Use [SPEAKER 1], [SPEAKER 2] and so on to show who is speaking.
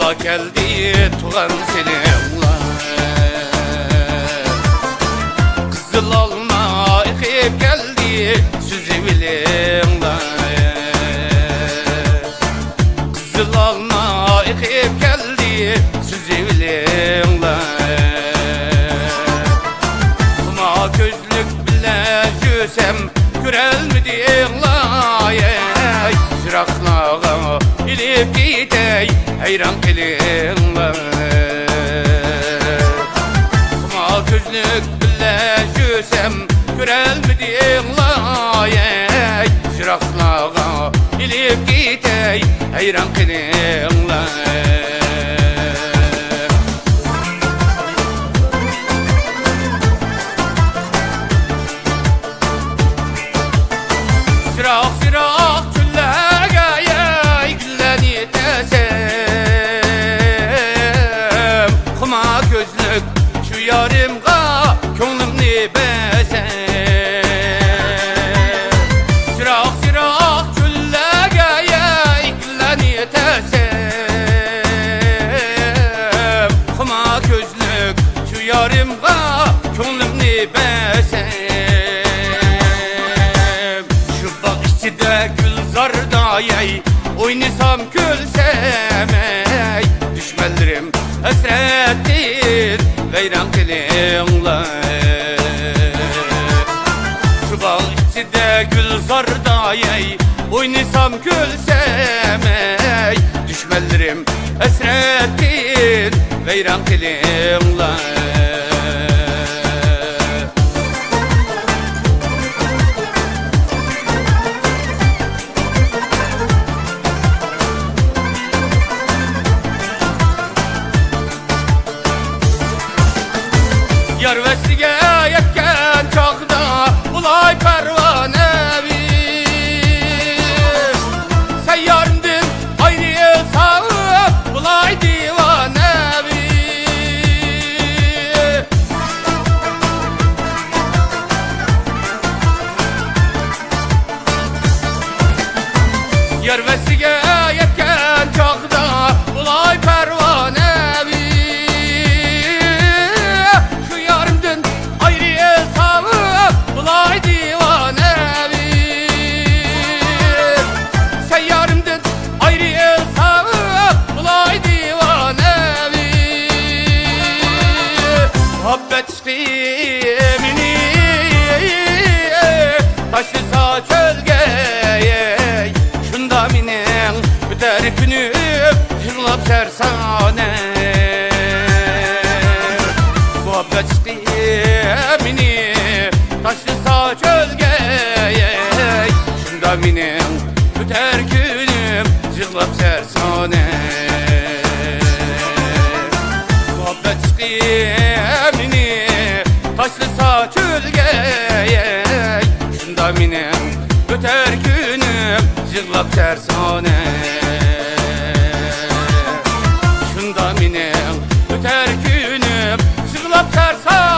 [SPEAKER 1] Bala geldi tuğan seninle. Kızıl alma ekip geldi sizi bilinle. Kızıl alma ekip geldi sizi bilinle. Kuma gözlük bile yüzem görel mi dinle. Çıraklağa ilip gidey hayran kılınla. Kuma gözlük bile yüzem görel mi dinle. Çıraklağa ilip gidey hayran kılınla. Çırak çırak tülleğe gülleni desem. Kuma gözlük şu yarimga könlümni besem. Çırak çırak tülleğe gülleni desem. Kuma gözlük şu yarimga könlümni besem. De gülzarda yey oynasam gülsem ey. Düşmelerim hasrettir veyran kılınla. Şu bağ içinde gülzarda yey oynasam gülsem ey. Düşmelerim hasrettir veyran kılınla. Yar veslige yekken çağda ulay pervanevi. Seyyarımdın ayrı sağıp ulay divanevi. Yar veslige yekken çağda ulay pervanevi. Muhabbet istemini taşlısa çölgeye. Şunda minin büter günü yığılap sersane. Muhabbet istemini taşlısa çölgeye. Şunda minin büter günü yığılap sersane. Muhabbet istemini taşlısa çölgeye. Şunda minem öter günüm yığılap tersane. Şunda minem öter günüm yığılap tersane.